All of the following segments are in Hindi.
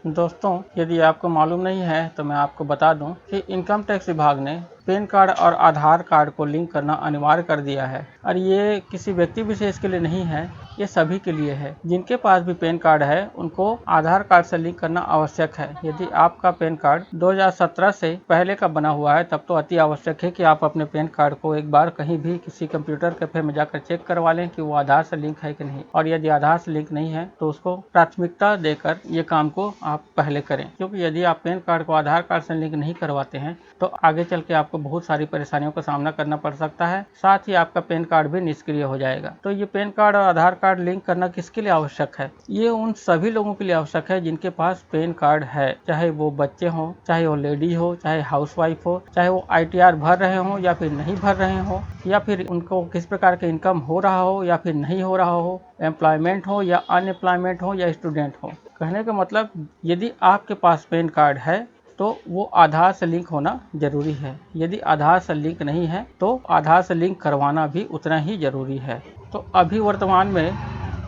दोस्तों, यदि आपको मालूम नहीं है तो मैं आपको बता दूं कि इनकम टैक्स विभाग ने पैन कार्ड और आधार कार्ड को लिंक करना अनिवार्य कर दिया है। और ये किसी व्यक्ति विशेष के लिए नहीं है, ये सभी के लिए है। जिनके पास भी पैन कार्ड है उनको आधार कार्ड से लिंक करना आवश्यक है। यदि आपका पैन कार्ड 2017 से पहले का बना हुआ है तब तो अति आवश्यक है कि आप अपने पैन कार्ड को एक बार कहीं भी किसी कंप्यूटर कैफे में जाकर चेक करवा लें कि वो आधार से लिंक है कि नहीं। और यदि आधार से लिंक नहीं है तो उसको प्राथमिकता देकर ये काम को आप पहले करें, क्योंकि यदि आप पैन कार्ड को आधार कार्ड से लिंक नहीं करवाते हैं तो आगे चल के आपको बहुत सारी परेशानियों का सामना करना पड़ सकता है। साथ ही आपका पैन कार्ड भी निष्क्रिय हो जाएगा। तो ये पैन कार्ड और आधार कार्ड लिंक करना किसके लिए आवश्यक है? ये उन सभी लोगों के लिए आवश्यक है जिनके पास पैन कार्ड है, चाहे वो बच्चे हों, चाहे वो लेडी हो, चाहे हाउसवाइफ हो, चाहे वो ITR भर रहे हो या फिर नहीं भर रहे हो, या फिर उनको किस प्रकार के इनकम हो रहा हो या फिर नहीं हो रहा हो, एम्प्लॉयमेंट हो या अनएम्प्लॉयमेंट हो या स्टूडेंट हो। कहने का मतलब, यदि आपके पास पैन कार्ड है तो वो आधार से लिंक होना जरूरी है। यदि आधार से लिंक नहीं है तो आधार से लिंक करवाना भी उतना ही जरूरी है। तो अभी वर्तमान में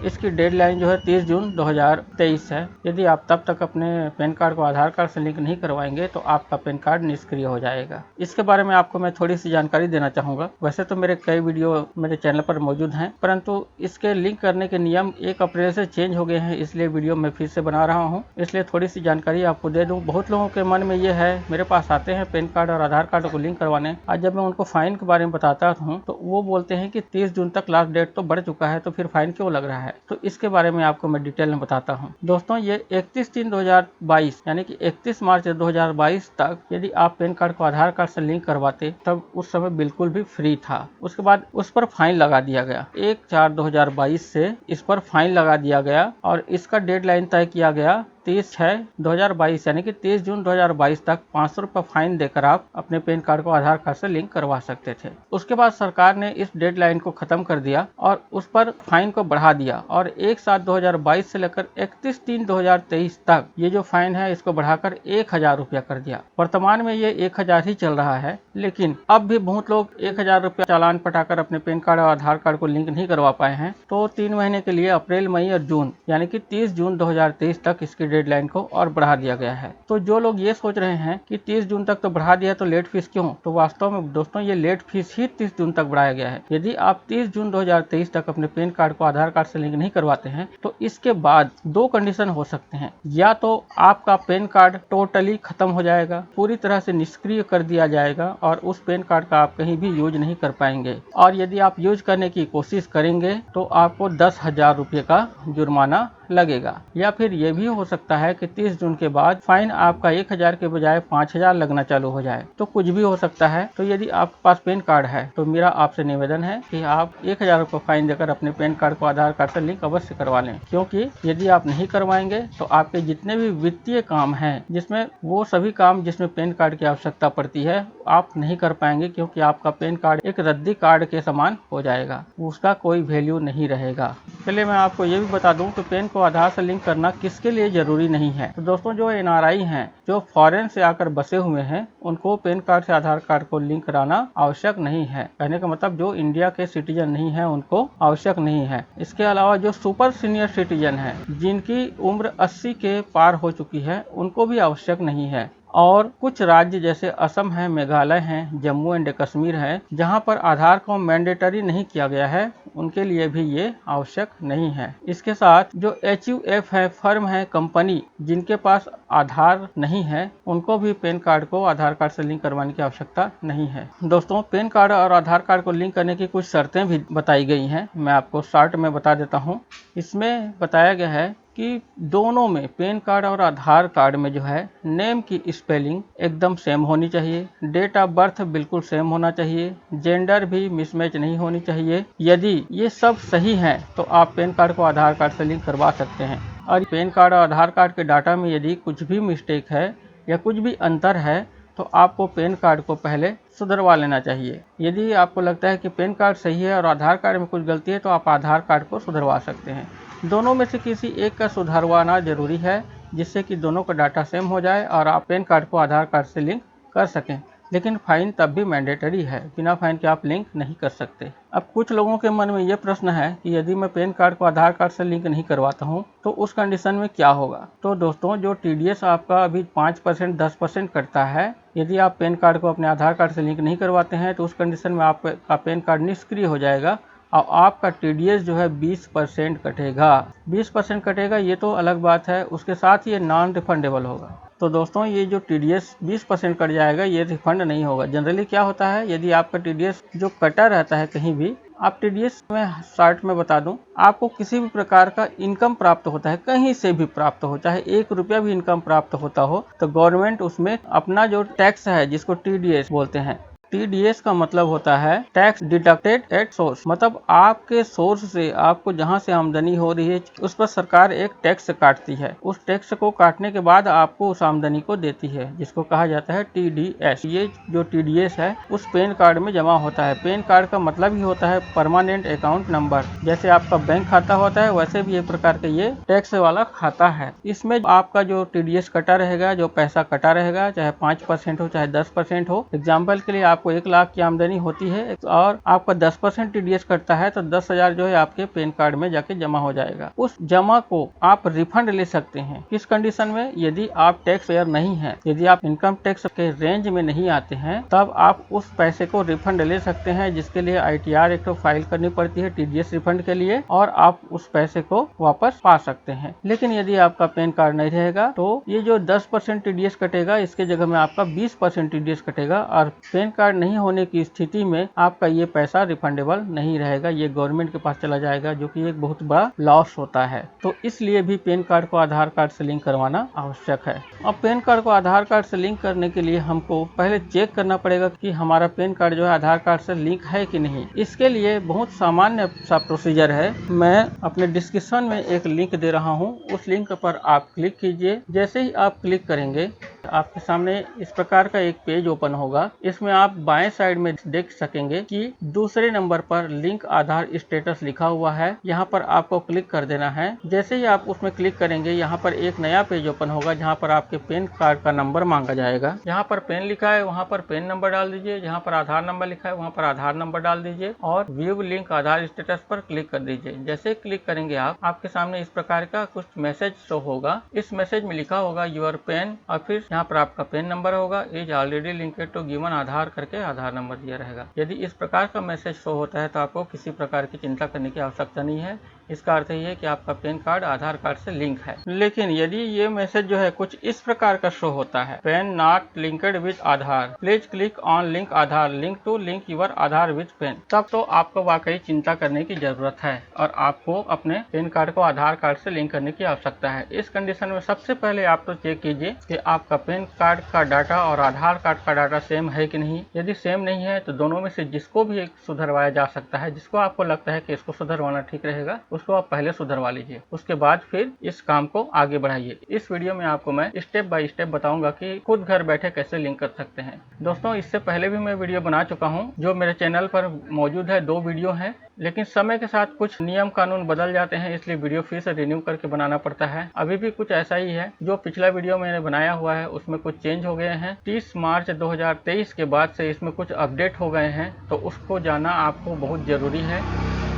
इसकी डेडलाइन जो है 30 जून 2023 है। यदि आप तब तक अपने पैन कार्ड को आधार कार्ड से लिंक नहीं करवाएंगे तो आपका पैन कार्ड निष्क्रिय हो जाएगा। इसके बारे में आपको मैं थोड़ी सी जानकारी देना चाहूँगा। वैसे तो मेरे कई वीडियो मेरे चैनल पर मौजूद हैं, परंतु इसके लिंक करने के नियम 1 अप्रैल से चेंज हो गए हैं, इसलिए वीडियो मैं फिर से बना रहा हूँ। इसलिए थोड़ी सी जानकारी आपको दे दूँ। बहुत लोगों के मन में ये है, मेरे पास आते हैं पैन कार्ड और आधार कार्ड को लिंक करवाने, आज जब मैं उनको फाइन के बारे में बताता हूँ तो वो बोलते हैं कि 30 जून तक लास्ट डेट तो बढ़ चुका है, तो फिर फाइन क्यों लग रहा है। तो इसके बारे में आपको मैं डिटेल में बताता हूं। दोस्तों, ये 31/3/2022 यानी कि 31 मार्च 2022 तक यदि आप पैन कार्ड को आधार कार्ड से लिंक करवाते तब उस समय बिल्कुल भी फ्री था। उसके बाद उस पर फाइन लगा दिया गया। 1/4/2022 से इस पर फाइन लगा दिया गया और इसका डेडलाइन तय किया गया 30/6/2022 यानी कि 30 जून 2022 तक 500 रुपये फाइन देकर आप अपने पैन कार्ड को आधार कार्ड से लिंक करवा सकते थे। उसके बाद सरकार ने इस डेडलाइन को खत्म कर दिया और उस पर फाइन को बढ़ा दिया और 1/7/2022 से लेकर 31/3/2023 तक ये जो फाइन है इसको बढ़ाकर 1000 रुपया कर दिया। वर्तमान में ये 1000 ही चल रहा है, लेकिन अब भी बहुत लोग 1000 रुपया चालान पटाकर अपने पैन कार्ड और आधार कार्ड को लिंक नहीं करवा पाए हैं। तो 3 महीने के लिए अप्रैल, मई और जून यानी कि 30 जून 2023 तक इसकी डेडलाइन को और बढ़ा दिया गया है। तो जो लोग ये सोच रहे हैं कि 30 जून तक तो बढ़ा दिया तो लेट फीस क्यों, तो वास्तव में दोस्तों ये लेट फीस ही 30 जून तक बढ़ाया गया है। यदि आप 30 जून 2023 तक अपने पैन कार्ड को आधार कार्ड से लिंक नहीं करवाते हैं तो इसके बाद 2 कंडीशन हो सकते हैं। या तो आपका पैन कार्ड टोटली खत्म हो जाएगा, पूरी तरह से निष्क्रिय कर दिया जाएगा और उस पैन कार्ड का आप कहीं भी यूज नहीं कर पाएंगे, और यदि आप यूज करने की कोशिश करेंगे तो आपको 10,000 रुपये का जुर्माना लगेगा। या फिर यह भी हो सकता है कि 30 जून के बाद फाइन आपका 1000 के बजाय 5000 लगना चालू हो जाए। तो कुछ भी हो सकता है। तो यदि आपके पास पैन कार्ड है तो मेरा आपसे निवेदन है कि आप 1000 रुपये फाइन देकर अपने पैन कार्ड को आधार कार्ड से लिंक अवश्य करवा लें, क्योंकि यदि आप नहीं करवाएंगे तो आपके जितने भी वित्तीय काम हैं, जिसमें वो सभी काम जिसमें पैन कार्ड की आवश्यकता पड़ती है, आप नहीं कर पाएंगे, क्योंकि आपका पैन कार्ड एक रद्दी कार्ड के समान हो जाएगा, उसका कोई वैल्यू नहीं रहेगा। पहले मैं आपको ये भी बता दूं कि पैन को आधार से लिंक करना किसके लिए जरूरी नहीं है। तो दोस्तों, जो NRI हैं, जो फॉरेन से आकर बसे हुए हैं, उनको पैन कार्ड से आधार कार्ड को लिंक कराना आवश्यक नहीं है। कहने का मतलब जो इंडिया के सिटीजन नहीं है उनको आवश्यक नहीं है। इसके अलावा जो सुपर सीनियर सिटीजन है, जिनकी उम्र 80 के पार हो चुकी है, उनको भी आवश्यक नहीं है। और कुछ राज्य जैसे असम है, मेघालय है, जम्मू एंड कश्मीर है, जहां पर आधार को मैंडेटरी नहीं किया गया है, उनके लिए भी ये आवश्यक नहीं है। इसके साथ जो HUF है, फर्म है, कंपनी, जिनके पास आधार नहीं है, उनको भी पैन कार्ड को आधार कार्ड से लिंक करवाने की आवश्यकता नहीं है। दोस्तों, पैन कार्ड और आधार कार्ड को लिंक करने की कुछ शर्तें भी बताई गई हैं, मैं आपको शॉर्ट में बता देता हूँ। इसमें बताया गया है कि दोनों में, पैन कार्ड और आधार कार्ड में जो है, नेम की स्पेलिंग एकदम सेम होनी चाहिए, डेट ऑफ बर्थ बिल्कुल सेम होना चाहिए, जेंडर भी मिसमैच नहीं होनी चाहिए। यदि ये सब सही है तो आप पैन कार्ड को आधार कार्ड से लिंक करवा सकते हैं। और पैन कार्ड और आधार कार्ड के डाटा में यदि कुछ भी मिस्टेक है या कुछ भी अंतर है तो आपको पैन कार्ड को पहले सुधरवा लेना चाहिए। यदि आपको लगता है कि पैन कार्ड सही है और आधार कार्ड में कुछ गलती है तो आप आधार कार्ड को सुधरवा सकते हैं। दोनों में से किसी एक का सुधरवाना जरूरी है, जिससे कि दोनों का डाटा सेम हो जाए और आप पैन कार्ड को आधार कार्ड से लिंक कर सकें। लेकिन फाइन तब भी मैंडेटरी है, बिना फाइन के आप लिंक नहीं कर सकते। अब कुछ लोगों के मन में ये प्रश्न है कि यदि मैं पैन कार्ड को आधार कार्ड से लिंक नहीं करवाता हूँ तो उस कंडीशन में क्या होगा। तो दोस्तों, जो TDS आपका अभी 5% 10% कटता है, यदि आप पैन कार्ड को अपने आधार कार्ड से लिंक नहीं करवाते हैं तो उस कंडीशन में आपका पैन कार्ड निष्क्रिय हो जाएगा और आपका TDS जो है 20% कटेगा। 20% कटेगा, ये तो अलग बात है, उसके साथ ये नॉन रिफंडेबल होगा। तो दोस्तों, ये जो TDS 20% कट जाएगा, ये रिफंड नहीं होगा। जनरली क्या होता है, यदि आपका TDS जो कटा रहता है कहीं भी, आप TDS में शॉर्ट में बता दूं, आपको किसी भी प्रकार का इनकम प्राप्त होता है, कहीं से भी प्राप्त हो, चाहे 1 रुपया भी इनकम प्राप्त होता हो, तो गवर्नमेंट उसमें अपना जो टैक्स है, जिसको TDS बोलते हैं, TDS का मतलब होता है टैक्स डिडक्टेड एट सोर्स, मतलब आपके सोर्स से, आपको जहां से आमदनी हो रही है उस पर सरकार एक टैक्स काटती है। उस टैक्स को काटने के बाद आपको उस आमदनी को देती है, जिसको कहा जाता है TDS। ये जो TDS है उस पैन कार्ड में जमा होता है। पैन कार्ड का मतलब ही होता है परमानेंट अकाउंट नंबर। जैसे आपका बैंक खाता होता है, वैसे भी एक प्रकार का ये टैक्स वाला खाता है। इसमें आपका जो TDS कटा रहेगा, जो पैसा कटा रहेगा, चाहे 5% हो चाहे 10% हो। एग्जाम्पल के लिए आपको 1 लाख की आमदनी होती है और आपका 10% TDS कटता है तो 10,000 जो है आपके पैन कार्ड में जाके जमा हो जाएगा। उस जमा को आप रिफंड ले सकते हैं। किस कंडीशन में? यदि आप टैक्स पेयर नहीं है, यदि आप इनकम टैक्स के रेंज में नहीं आते हैं, तब आप उस पैसे को रिफंड ले सकते हैं, जिसके लिए ITR एक फाइल करनी पड़ती है TDS रिफंड के लिए, और आप उस पैसे को वापस पा सकते हैं। लेकिन यदि आपका पैन कार्ड नहीं रहेगा तो ये जो 10% TDS कटेगा, इसके जगह में आपका 20% TDS कटेगा, और पैन कार्ड नहीं होने की स्थिति में आपका ये पैसा रिफंडेबल नहीं रहेगा, ये गवर्नमेंट के पास चला जाएगा, जो कि एक बहुत बड़ा लॉस होता है। तो इसलिए भी पैन कार्ड को आधार कार्ड से लिंक करवाना आवश्यक है। अब पैन कार्ड को आधार कार्ड से लिंक करने के लिए हमको पहले चेक करना पड़ेगा कि हमारा पैन कार्ड जो है आधार कार्ड से लिंक है कि नहीं। इसके लिए बहुत सामान्य सा प्रोसीजर है। मैं अपने डिस्क्रिप्शन में एक लिंक दे रहा हूँ, उस लिंक पर आप क्लिक कीजिए। जैसे ही आप क्लिक करेंगे, आपके सामने इस प्रकार का एक पेज ओपन होगा। इसमें आप बाएं साइड में देख सकेंगे कि दूसरे नंबर पर लिंक आधार स्टेटस लिखा हुआ है। यहाँ पर आपको क्लिक कर देना है। जैसे ही आप उसमें क्लिक करेंगे, यहाँ पर एक नया पेज ओपन होगा, जहाँ पर आपके पैन कार्ड का नंबर मांगा जाएगा। यहाँ पर पैन लिखा है, वहाँ पर पैन नंबर डाल दीजिए। जहाँ पर आधार नंबर लिखा है, वहाँ पर आधार नंबर डाल दीजिए और व्यू लिंक आधार स्टेटस पर क्लिक कर दीजिए। जैसे क्लिक करेंगे आपके सामने इस प्रकार का कुछ मैसेज शो होगा। इस मैसेज में लिखा होगा यूर पैन, और फिर यहाँ पर आपका पैन नंबर होगा, is already linked to given Aadhaar करके आधार नंबर दिया रहेगा। यदि इस प्रकार का मैसेज शो होता है तो आपको किसी प्रकार की चिंता करने की आवश्यकता नहीं है। इसका अर्थ ये है कि आपका पैन कार्ड आधार कार्ड से लिंक है। लेकिन यदि ये मैसेज जो है कुछ इस प्रकार का शो होता है, PAN not linked with Aadhaar, please click on link Aadhaar, link to link your Aadhaar with PAN, तब तो आपको वाकई चिंता करने की जरूरत है और आपको अपने पैन कार्ड को आधार कार्ड से लिंक करने की आवश्यकता है। इस कंडीशन में सबसे पहले आप तो चेक कीजिए कि आपका पैन कार्ड का डाटा और आधार कार्ड का डाटा सेम है कि नहीं। यदि सेम नहीं है तो दोनों में से जिसको भी एक सुधरवाया जा सकता है, जिसको आपको लगता है कि इसको सुधरवाना ठीक रहेगा, उसको आप पहले सुधरवा लीजिए। उसके बाद फिर इस काम को आगे बढ़ाइए। इस वीडियो में आपको मैं स्टेप बाय स्टेप बताऊंगा कि खुद घर बैठे कैसे लिंक कर सकते हैं। दोस्तों, इससे पहले भी मैं वीडियो बना चुका हूं, जो मेरे चैनल पर मौजूद है। 2 वीडियो हैं, लेकिन समय के साथ कुछ नियम कानून बदल जाते हैं, इसलिए वीडियो फिर से रिन्यू करके बनाना पड़ता है। अभी भी कुछ ऐसा ही है। जो पिछला वीडियो मैंने बनाया हुआ है उसमें कुछ चेंज हो गए हैं। 30 मार्च 2023 के बाद से इसमें कुछ अपडेट हो गए हैं, तो उसको जानना आपको बहुत जरूरी है।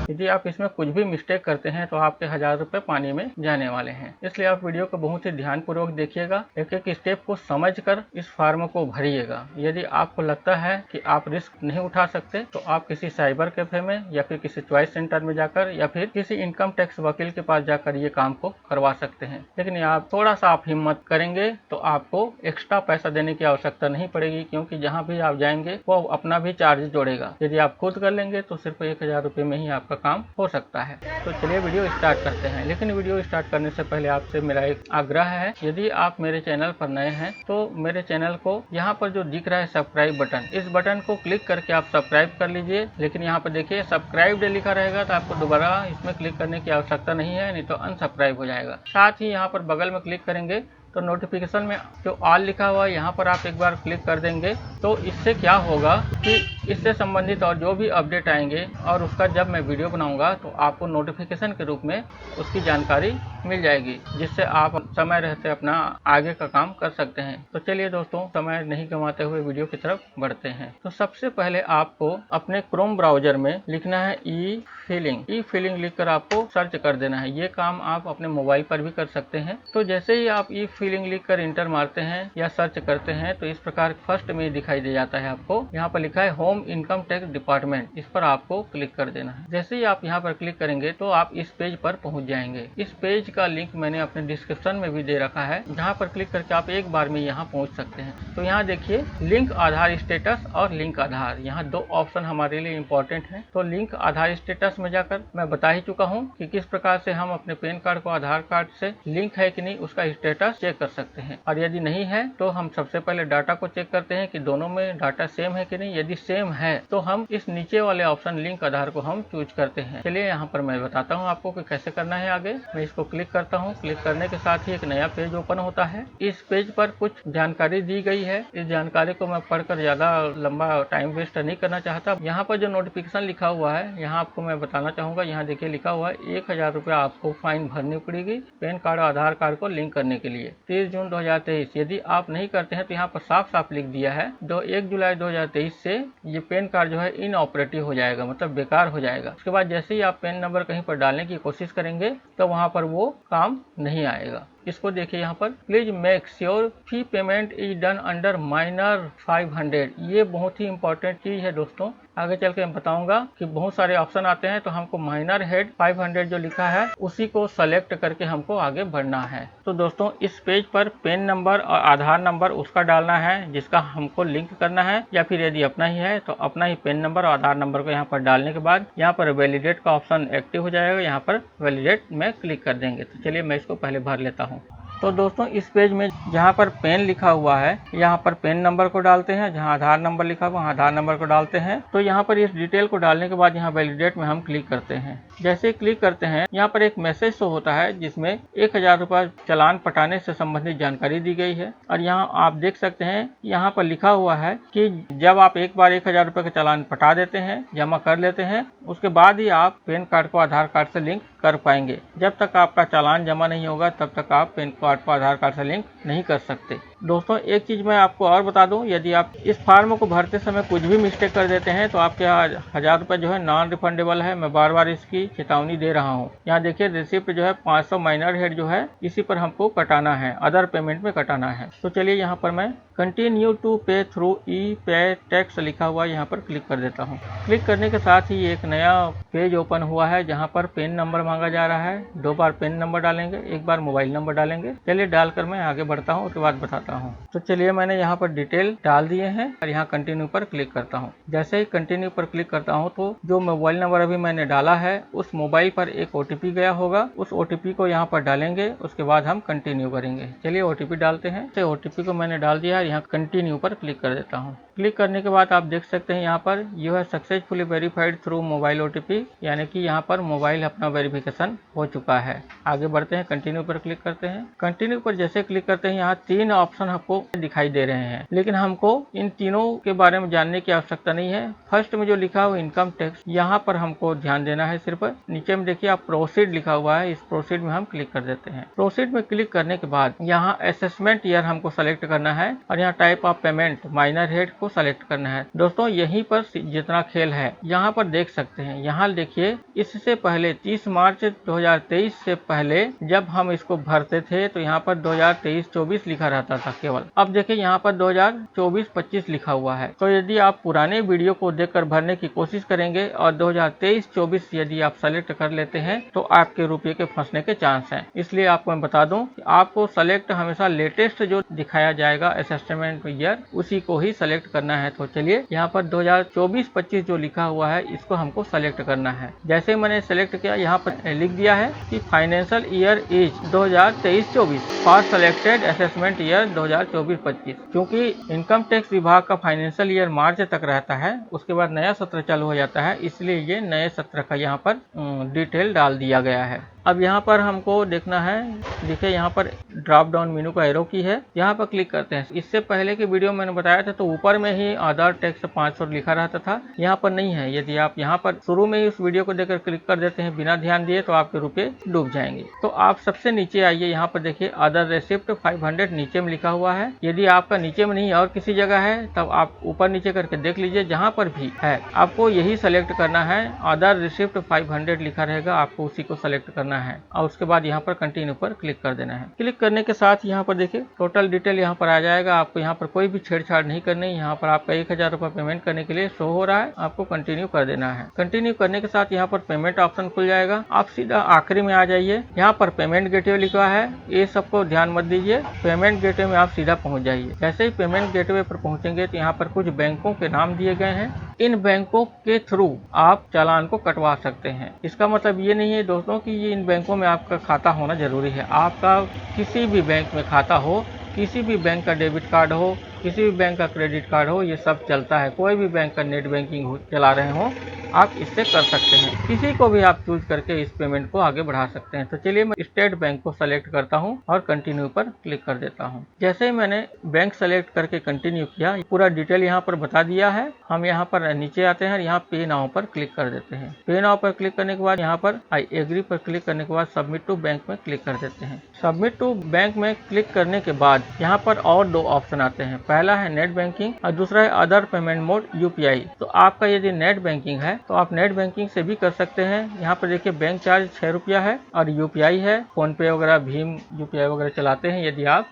यदि आप इसमें कुछ भी मिस्टेक करते हैं तो आपके 1000 रुपए पानी में जाने वाले हैं। इसलिए आप वीडियो को बहुत ही ध्यानपूर्वक देखिएगा, एक एक स्टेप को समझकर इस फॉर्म को भरिएगा। यदि आपको लगता है कि आप रिस्क नहीं उठा सकते तो आप किसी साइबर कैफे में या फिर किसी चॉइस सेंटर में जाकर या फिर किसी इनकम टैक्स वकील के पास जाकर ये काम को करवा सकते हैं। लेकिन आप थोड़ा सा आप हिम्मत करेंगे तो आपको एक्स्ट्रा पैसा देने की आवश्यकता नहीं पड़ेगी, क्योंकि जहाँ भी आप जाएंगे वो अपना भी चार्ज जोड़ेगा। यदि आप खुद कर लेंगे तो सिर्फ 1000 रुपए में ही आपका काम हो सकता है। तो चलिए वीडियो स्टार्ट करते हैं। लेकिन वीडियो स्टार्ट करने से पहले आपसे मेरा एक आग्रह है, यदि आप मेरे चैनल पर नए हैं तो मेरे चैनल को यहाँ पर जो दिख रहा है सब्सक्राइब बटन, इस बटन को क्लिक करके आप सब्सक्राइब कर लीजिए। लेकिन यहाँ पर देखिए सब्सक्राइब लिखा रहेगा, तो आपको दोबारा इसमें क्लिक करने की आवश्यकता नहीं है, नहीं तो अनसब्सक्राइब हो जाएगा। साथ ही यहाँ पर बगल में क्लिक करेंगे तो नोटिफिकेशन में जो ऑल लिखा हुआ है यहाँ पर आप एक बार क्लिक कर देंगे, तो इससे क्या होगा कि इससे संबंधित और जो भी अपडेट आएंगे और उसका जब मैं वीडियो बनाऊंगा तो आपको नोटिफिकेशन के रूप में उसकी जानकारी मिल जाएगी, जिससे आप समय रहते अपना आगे का काम कर सकते हैं। तो चलिए दोस्तों, समय नहीं गंवाते हुए वीडियो की तरफ बढ़ते हैं। तो सबसे पहले आपको अपने क्रोम ब्राउजर में लिखना है ई फीलिंग लिखकर आपको सर्च कर देना है। ये काम आप अपने मोबाइल पर भी कर सकते हैं। तो जैसे ही आप ई फीलिंग लिखकर इंटर मारते हैं या सर्च करते हैं तो इस प्रकार फर्स्ट में दिखाई दे जाता है। आपको यहाँ पर लिखा है होम इनकम टैक्स डिपार्टमेंट, इस पर आपको क्लिक कर देना है। जैसे ही आप यहाँ पर क्लिक करेंगे तो आप इस पेज पर पहुंच जाएंगे। इस पेज का लिंक मैंने अपने डिस्क्रिप्शन में भी दे रखा है, जहाँ पर क्लिक करके आप एक बार में यहाँ पहुँच सकते हैं। तो यहाँ देखिए लिंक आधार स्टेटस और लिंक आधार, यहाँ दो ऑप्शन हमारे लिए इम्पोर्टेंट है। तो लिंक आधार स्टेटस में जाकर मैं बता ही चुका हूँ कि किस प्रकार से हम अपने पैन कार्ड को आधार कार्ड से लिंक है कि नहीं उसका स्टेटस चेक कर सकते हैं। और यदि नहीं है तो हम सबसे पहले डाटा को चेक करते हैं कि दोनों में डाटा सेम है कि नहीं। यदि सेम है तो हम इस नीचे वाले ऑप्शन लिंक आधार को हम चूज करते हैं। चलिए यहाँ पर मैं बताता हूँ आपको कि कैसे करना है। आगे मैं इसको क्लिक करता हूँ। क्लिक करने के साथ ही एक नया पेज ओपन होता है। इस पेज पर कुछ जानकारी दी गई है। इस जानकारी को मैं पढ़कर ज्यादा लंबा टाइम वेस्ट नहीं करना चाहता। यहाँ पर जो नोटिफिकेशन लिखा हुआ है, यहाँ आपको मैं बताना चाहूंगा। यहाँ देखिए लिखा हुआ है 1000 रुपया आपको फाइन भरनी पड़ेगी पैन कार्ड और आधार कार्ड को लिंक करने के लिए 30 जून 2023। यदि आप नहीं करते हैं तो यहाँ पर साफ साफ लिख दिया है 1 जुलाई 2023 से ये पैन कार्ड जो है इनऑपरेटिव हो जाएगा, मतलब बेकार हो जाएगा। उसके बाद जैसे ही आप पैन नंबर कहीं पर डालने की कोशिश करेंगे तो वहाँ पर वो काम नहीं आएगा। इसको देखिए यहाँ पर please make sure fee payment is done under minor 500। ये बहुत ही इंपॉर्टेंट चीज है दोस्तों। आगे चल के मैं बताऊंगा कि बहुत सारे ऑप्शन आते हैं तो हमको माइनर हेड 500 जो लिखा है उसी को सेलेक्ट करके हमको आगे बढ़ना है। तो दोस्तों इस पेज पर पेन नंबर और आधार नंबर उसका डालना है जिसका हमको लिंक करना है, या फिर यदि अपना ही है तो अपना ही पेन नंबर और आधार नंबर को यहाँ पर डालने के बाद यहाँ पर वैलिडेट का ऑप्शन एक्टिव हो जाएगा। यहाँ पर वैलिडेट में क्लिक कर देंगे। तो चलिए मैं इसको पहले भर लेता हूँ। तो दोस्तों इस पेज में जहाँ पर पेन लिखा हुआ है यहाँ पर पेन नंबर को डालते हैं, जहाँ आधार नंबर लिखा हुआ वहाँ आधार नंबर को डालते हैं। तो यहाँ पर इस डिटेल को डालने के बाद यहाँ वैलिडेट में हम क्लिक करते हैं। जैसे क्लिक करते हैं यहाँ पर एक मैसेज शो होता है जिसमें 1000 रुपया चालान पटाने से संबंधित जानकारी दी गई है। और यहाँ आप देख सकते हैं यहाँ पर लिखा हुआ है कि जब आप एक बार 1000 रुपये का चालान पटा देते हैं, जमा कर लेते हैं, उसके बाद ही आप पैन कार्ड को आधार कार्ड से लिंक कर पाएंगे। जब तक आपका चालान जमा नहीं होगा तब तक आप पैन कार्ड को आधार कार्ड से लिंक नहीं कर सकते। दोस्तों एक चीज मैं आपको और बता दूं, यदि आप इस फॉर्म को भरते समय कुछ भी मिस्टेक कर देते हैं तो आपके 1000 रुपये जो है नॉन रिफंडेबल है। मैं बार बार इसकी चेतावनी दे रहा हूं। यहाँ देखिए रिसिप्ट जो है 500 माइनर हेड जो है इसी पर हमको कटाना है, अदर पेमेंट में कटाना है। तो चलिए यहाँ पर मैं कंटिन्यू टू पे थ्रू ई पे टैक्स लिखा हुआ यहाँ पर क्लिक कर देता हूँ। क्लिक करने के साथ ही एक नया पेज ओपन हुआ है जहाँ पर पेन नंबर मांगा जा रहा है। 2 बार पेन नंबर डालेंगे, 1 बार मोबाइल नंबर डालेंगे। चलिए डालकर मैं आगे बढ़ता हूँ, उसके बाद बताता हूँ। तो चलिए मैंने यहाँ पर डिटेल डाल दिए हैं और यहाँ कंटिन्यू पर क्लिक करता हूँ। जैसे ही कंटिन्यू पर क्लिक करता हूँ तो जो मोबाइल नंबर अभी मैंने डाला है उस मोबाइल पर एक OTP गया होगा, उस OTP को यहाँ पर डालेंगे, उसके बाद हम कंटिन्यू करेंगे। चलिए OTP डालते हैं। तो OTP को मैंने डाल दिया, यहाँ कंटिन्यू पर क्लिक कर देता हूँ। क्लिक करने के बाद आप देख सकते हैं यहाँ पर you have successfully verified through mobile OTP, यानी कि यहाँ पर मोबाइल अपना वेरिफिकेशन हो चुका है। आगे बढ़ते हैं, कंटिन्यू पर क्लिक करते हैं। कंटिन्यू पर जैसे क्लिक करते हैं यहाँ 3 ऑप्शन आपको दिखाई दे रहे हैं, लेकिन हमको इन तीनों के बारे में जानने की आवश्यकता नहीं है। फर्स्ट में जो लिखा हुआ इनकम टैक्स, यहाँ पर हमको ध्यान देना है सिर्फ। नीचे में देखिए आप प्रोसीड लिखा हुआ है, इस प्रोसीड में हम क्लिक कर देते हैं। प्रोसीड में क्लिक करने के बाद यहाँ असेसमेंट ईयर हमको सेलेक्ट करना है और यहाँ type of payment minor head को सेलेक्ट करना है। दोस्तों यहीं पर जितना खेल है यहाँ पर देख सकते हैं। यहाँ देखिए इससे पहले 30 मार्च 2023 से पहले जब हम इसको भरते थे तो यहाँ पर 2023-24 लिखा रहता था केवल। अब देखिए यहाँ पर 2024-25 लिखा हुआ है। तो यदि आप पुराने वीडियो को देखकर भरने की कोशिश करेंगे और 2023-24 यदि आप सेलेक्ट कर लेते हैं तो आपके रुपये के फंसने के चांस हैं। इसलिए आपको मैं बता दूं कि आपको सेलेक्ट हमेशा लेटेस्ट जो दिखाया जाएगा असेसमेंट ईयर उसी को ही सेलेक्ट करना है। तो चलिए यहाँ पर 2024-25 जो लिखा हुआ है इसको हमको सेलेक्ट करना है। जैसे मैंने सेलेक्ट किया यहाँ पर लिख दिया है कि financial year is 2023-24 for selected assessment year 2024-25। क्योंकि इनकम टैक्स विभाग का फाइनेंशियल ईयर मार्च तक रहता है, उसके बाद नया सत्र चालू हो जाता है, इसलिए ये नए सत्र का यहाँ पर डिटेल डाल दिया गया है। अब यहाँ पर हमको देखना है, देखिए यहाँ पर ड्रॉप डाउन मेनू का एरो की है, यहाँ पर क्लिक करते हैं। इससे पहले के वीडियो मैंने बताया था तो ऊपर में ही आधार टैक्स 500 लिखा रहता था, यहाँ पर नहीं है। यदि आप यहाँ पर शुरू में ही उस वीडियो को देखकर क्लिक कर देते हैं बिना ध्यान दिए तो आपके रुपए डूब जाएंगे। तो आप सबसे नीचे आइए, यहाँ पर देखिए अदर रेसिप्ट 500 नीचे में लिखा हुआ है। यदि आपका नीचे में नहीं और किसी जगह है तब आप ऊपर नीचे करके देख लीजिए, जहाँ पर भी है आपको यही सेलेक्ट करना है। अदर रिसिप्ट 500 लिखा रहेगा, आपको उसी को सेलेक्ट करना है और उसके बाद यहाँ पर कंटिन्यू पर क्लिक कर देना है। क्लिक करने के साथ यहाँ पर देखिए टोटल डिटेल यहाँ पर आ जाएगा। आपको यहाँ पर कोई भी छेड़छाड़ नहीं करनी। यहाँ पर आपका 1000 रुपये पेमेंट करने के लिए शो हो रहा है, आपको कंटिन्यू कर देना है। कंटिन्यू करने के साथ यहाँ पर पेमेंट ऑप्शन खुल जाएगा। आप सीधा आखिरी में आ जाइए, यहाँ पर पेमेंट गेटवे लिखा है, ये सबको ध्यान मत दीजिए। पेमेंट गेटवे में आप सीधा पहुँच जाइए। जैसे ही पेमेंट गेटवे पर पहुँचेंगे तो यहाँ पर कुछ बैंकों के नाम दिए गए हैं। इन बैंकों के थ्रू आप चालान को कटवा सकते हैं। इसका मतलब ये नहीं है दोस्तों कि ये इन बैंकों में आपका खाता होना जरूरी है। आपका किसी भी बैंक में खाता हो, किसी भी बैंक का डेबिट कार्ड हो, किसी भी बैंक का क्रेडिट कार्ड हो, ये सब चलता है। कोई भी बैंक का नेट बैंकिंग चला रहे हो आप इससे कर सकते हैं। किसी को भी आप चूज करके इस पेमेंट को आगे बढ़ा सकते हैं। तो चलिए मैं स्टेट बैंक को सेलेक्ट करता हूं और कंटिन्यू पर क्लिक कर देता हूं। जैसे ही मैंने बैंक सेलेक्ट करके कंटिन्यू किया, पूरा डिटेल यहाँ पर बता दिया है। हम यहाँ पर नीचे आते हैं, यहाँ पे नाउ पर क्लिक कर देते हैं। पे नाउ पर क्लिक करने के बाद यहाँ पर आई एग्री पर क्लिक करने के बाद सबमिट टू बैंक में क्लिक कर देते हैं। सबमिट टू बैंक में क्लिक करने के बाद यहाँ पर और दो ऑप्शन आते हैं। पहला है नेट बैंकिंग और दूसरा है अदर पेमेंट मोड UPI। तो आपका यदि नेट बैंकिंग है तो आप नेट बैंकिंग से भी कर सकते हैं। यहाँ पर देखिए बैंक चार्ज 6 रुपया है और UPI है। फोन पे वगैरह, भीम UPI वगैरह चलाते हैं, यदि आप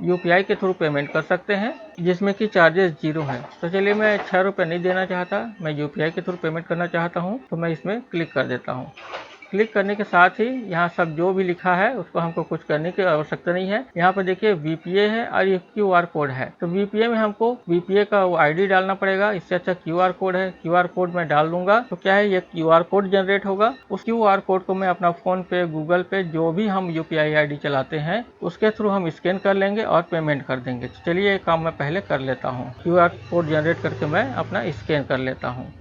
UPI के थ्रू पेमेंट कर सकते हैं जिसमें कि चार्जेस 0 है। तो चलिए मैं 6 रुपये नहीं देना चाहता, मैं UPI के थ्रू पेमेंट करना चाहता हूँ, तो मैं इसमें क्लिक कर देता हूँ। क्लिक करने के साथ ही यहाँ सब जो भी लिखा है उसको हमको कुछ करने की आवश्यकता नहीं है। यहाँ पर देखिए VPA है और ये QR कोड है। तो VPA में हमको VPA का ID डालना पड़ेगा। इससे अच्छा QR कोड है, QR कोड मैं डाल दूंगा। तो क्या है, ये QR कोड जनरेट होगा। उस QR कोड को मैं अपना फोन पे, गूगल पे, जो भी हम UPI ID चलाते हैं उसके थ्रू हम स्कैन कर लेंगे और पेमेंट कर देंगे। चलिए ये काम मैं पहले कर लेता हूँ। QR कोड जनरेट करके मैं अपना स्कैन कर लेता हूँ।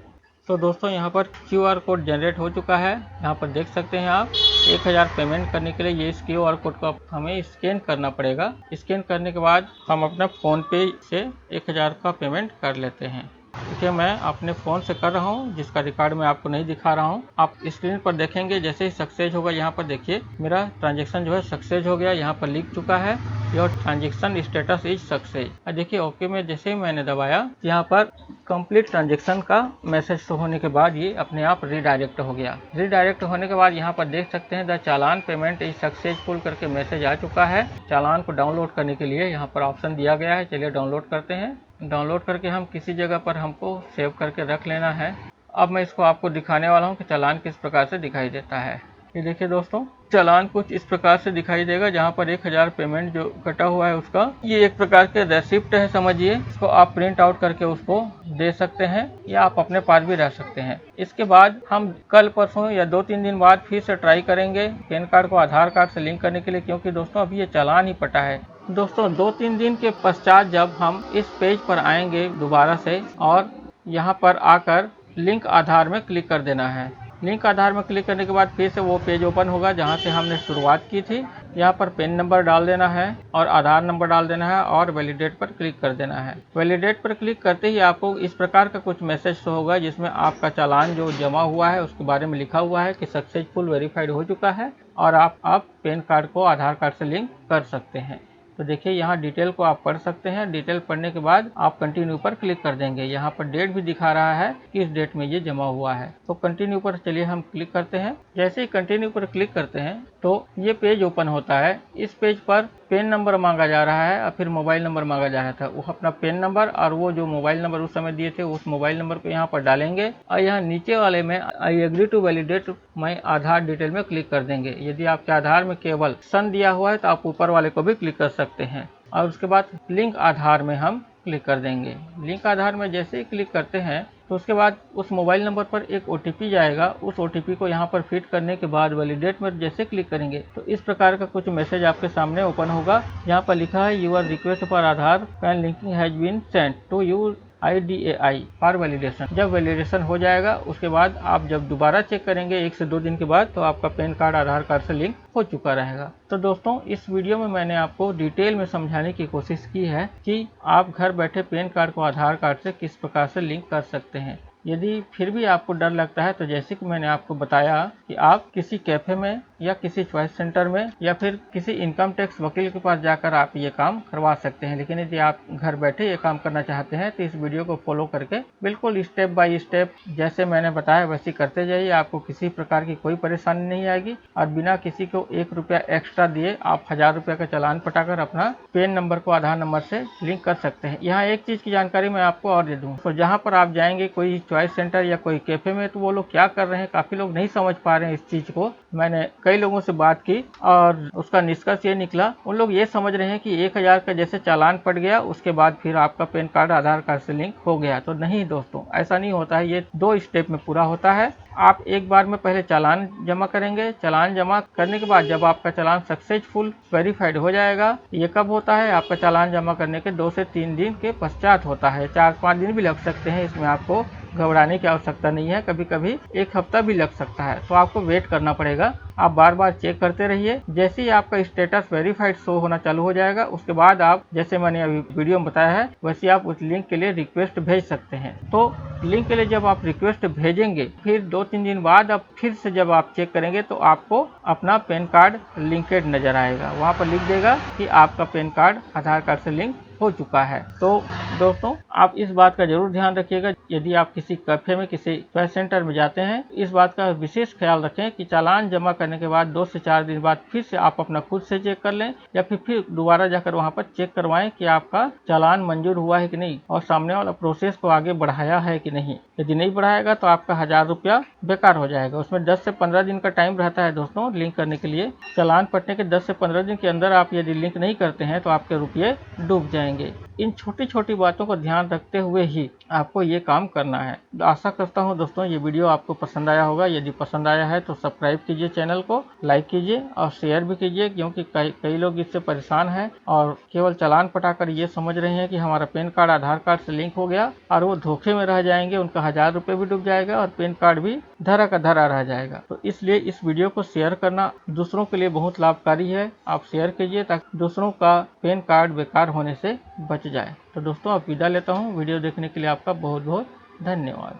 तो दोस्तों यहाँ पर QR कोड जनरेट हो चुका है। यहाँ पर देख सकते हैं आप 1000 पेमेंट करने के लिए ये इस QR कोड को हमें स्कैन करना पड़ेगा। स्कैन करने के बाद हम अपना फ़ोन पे से 1000 का पेमेंट कर लेते हैं। देखिए मैं अपने फ़ोन से कर रहा हूँ, जिसका रिकॉर्ड मैं आपको नहीं दिखा रहा हूँ। आप स्क्रीन पर देखेंगे जैसे ही सक्सेस होगा, यहाँ पर देखिए मेरा ट्रांजेक्शन जो है सक्सेस हो गया। यहाँ पर लिख चुका है your transaction status is success. देखिए ओके में जैसे ही मैंने दबाया, यहाँ पर कंप्लीट ट्रांजेक्शन का मैसेज शो होने के बाद ये अपने आप रीडायरेक्ट हो गया। रीडायरेक्ट होने के बाद यहाँ पर देख सकते हैं the challan payment is successful करके मैसेज आ चुका है। चालान को डाउनलोड करने के लिए यहाँ पर ऑप्शन दिया गया है। चलिए डाउनलोड करते हैं। डाउनलोड करके हम किसी जगह पर हमको सेव करके रख लेना है। अब मैं इसको आपको दिखाने वाला हूँ कि चालान किस प्रकार से दिखाई देता है। ये देखिए दोस्तों, चालान कुछ इस प्रकार से दिखाई देगा, जहाँ पर 1000 पेमेंट जो कटा हुआ है उसका ये एक प्रकार के रेसिप्ट है समझिए। इसको आप प्रिंट आउट करके उसको दे सकते हैं या आप अपने पास भी रख सकते हैं। इसके बाद हम कल परसों या 2-3 दिन बाद फिर से ट्राई करेंगे पैन कार्ड को आधार कार्ड से लिंक करने के लिए, क्योंकि दोस्तों अभी ये चालान ही पटा है। दोस्तों 2-3 दिन के पश्चात जब हम इस पेज पर आएंगे दोबारा से, और यहाँ पर आकर लिंक आधार में क्लिक कर देना है। लिंक आधार में क्लिक करने के बाद फिर से वो पेज ओपन होगा जहाँ से हमने शुरुआत की थी। यहाँ पर पेन नंबर डाल देना है और आधार नंबर डाल देना है और वैलिडेट पर क्लिक कर देना है। वैलिडेट पर क्लिक करते ही आपको इस प्रकार का कुछ मैसेज शो होगा, जिसमें आपका चालान जो जमा हुआ है उसके बारे में लिखा हुआ है कि सक्सेसफुल वेरीफाइड हो चुका है और आप पैन कार्ड को आधार कार्ड से लिंक कर सकते हैं। तो देखिए यहाँ डिटेल को आप पढ़ सकते हैं। डिटेल पढ़ने के बाद आप कंटिन्यू पर क्लिक कर देंगे। यहाँ पर डेट भी दिखा रहा है कि इस डेट में ये जमा हुआ है। तो कंटिन्यू पर चलिए हम क्लिक करते हैं। जैसे ही कंटिन्यू पर क्लिक करते हैं तो ये पेज ओपन होता है। इस पेज पर पेन नंबर मांगा जा रहा है और फिर मोबाइल नंबर मांगा जा रहा था। वो अपना पेन नंबर और वो जो मोबाइल नंबर उस समय दिए थे उस मोबाइल नंबर को यहाँ पर डालेंगे और यहाँ नीचे वाले में आई एग्री टू वैलिडेट मैं आधार डिटेल में क्लिक कर देंगे। यदि आपके आधार में केवल सन दिया हुआ है तो आप ऊपर वाले को भी क्लिक कर सकते हैं और उसके बाद लिंक आधार में हम क्लिक कर देंगे। लिंक आधार में जैसे ही क्लिक करते हैं तो उसके बाद उस मोबाइल नंबर पर एक OTP जाएगा। उस OTP को यहाँ पर फिट करने के बाद वैलिडेट में जैसे क्लिक करेंगे तो इस प्रकार का कुछ मैसेज आपके सामने ओपन होगा। यहाँ पर लिखा है your request for Aadhaar PAN linking has been sent to you IDAI for validation. जब वैलिडेशन हो जाएगा उसके बाद आप जब दोबारा चेक करेंगे 1 से 2 दिन के बाद, तो आपका पैन कार्ड आधार कार्ड से लिंक हो चुका रहेगा। तो दोस्तों, इस वीडियो में मैंने आपको डिटेल में समझाने की कोशिश की है कि आप घर बैठे पैन कार्ड को आधार कार्ड से किस प्रकार से लिंक कर सकते हैं। यदि फिर भी आपको डर लगता है तो जैसे कि मैंने आपको बताया कि आप किसी कैफे में या किसी चॉइस सेंटर में या फिर किसी इनकम टैक्स वकील के पास जाकर आप ये काम करवा सकते हैं। लेकिन यदि आप घर बैठे ये काम करना चाहते हैं तो इस वीडियो को फॉलो करके बिल्कुल स्टेप बाय स्टेप जैसे मैंने बताया वैसे करते जाइए। आपको किसी प्रकार की कोई परेशानी नहीं आएगी और बिना किसी को 1 रुपया एक्स्ट्रा दिए आप 1000 रुपये का चालान पटाकर अपना पैन नंबर को आधार नंबर से लिंक कर सकते हैं। यहाँ एक चीज की जानकारी मैं आपको और दे दूँ, तो जहाँ पर आप जाएंगे कोई चॉइस सेंटर या कोई कैफे में, तो वो लोग क्या कर रहे हैं, काफी लोग नहीं समझ पा रहे हैं इस चीज को। मैंने कई लोगों से बात की और उसका निष्कर्ष ये निकला, उन लोग ये समझ रहे हैं कि 1000 का जैसे चालान पड़ गया उसके बाद फिर आपका पैन कार्ड आधार कार्ड से लिंक हो गया। तो नहीं दोस्तों, ऐसा नहीं होता है। ये 2 स्टेप में पूरा होता है। आप एक बार में पहले चालान जमा करेंगे। चालान जमा करने के बाद जब आपका चालान सक्सेसफुल वेरीफाइड हो जाएगा, ये कब होता है, आपका चालान जमा करने के 2 से 3 दिन के पश्चात होता है। 4-5 दिन भी लग सकते हैं, इसमें आपको घबराने की आवश्यकता नहीं है। कभी कभी 1 हफ्ता भी लग सकता है, तो आपको वेट करना पड़ेगा। आप बार बार चेक करते रहिए। जैसे ही आपका स्टेटस वेरीफाइड शो होना चालू हो जाएगा उसके बाद आप, जैसे मैंने अभी वीडियो में बताया है, वैसे आप उस लिंक के लिए रिक्वेस्ट भेज सकते हैं। तो लिंक के लिए जब आप रिक्वेस्ट भेजेंगे, फिर 2-3 दिन बाद आप फिर से जब आप चेक करेंगे तो आपको अपना पैन कार्ड लिंकेड नजर आएगा। वहाँ पर लिख देगा कि आपका पैन कार्ड आधार कार्ड से लिंक हो चुका है। तो दोस्तों, आप इस बात का जरूर ध्यान रखिएगा, यदि आप किसी कैफे में किसी चॉइस सेंटर में जाते हैं, इस बात का विशेष ख्याल रखें कि चालान जमा करने के बाद 2 से 4 दिन बाद फिर से आप अपना खुद से चेक कर लें या फिर दोबारा जाकर वहां पर चेक करवाएं कि आपका चालान मंजूर हुआ है कि नहीं और सामने वाला प्रोसेस को आगे बढ़ाया है कि नहीं। यदि नहीं बढ़ाएगा तो आपका 1000 रुपया बेकार हो जाएगा। उसमें 10 से 15 दिन का टाइम रहता है दोस्तों लिंक करने के लिए। चालान पड़ने के 10 से 15 दिन के अंदर आप यदि लिंक नहीं करते हैं तो आपके रुपये डूब जाएंगे। इन छोटी छोटी बातों को ध्यान रखते हुए ही आपको ये काम करना है। आशा करता हूँ दोस्तों ये वीडियो आपको पसंद आया होगा। यदि पसंद आया है तो सब्सक्राइब कीजिए, चैनल को लाइक कीजिए और शेयर भी कीजिए, क्योंकि कई लोग इससे परेशान हैं और केवल चालान पटाकर ये समझ रहे हैं कि हमारा पैन कार्ड आधार कार्ड से लिंक हो गया और वो धोखे में रह जाएंगे। उनका 1000 रुपये भी डूब जाएगा और पैन कार्ड भी धरा का धरा रह जाएगा। तो इसलिए इस वीडियो को शेयर करना दूसरों के लिए बहुत लाभकारी है। आप शेयर कीजिए ताकि दूसरों का पैन कार्ड बेकार होने से बच जाए। तो दोस्तों, अब विदा लेता हूँ। वीडियो देखने के लिए आपका बहुत बहुत धन्यवाद।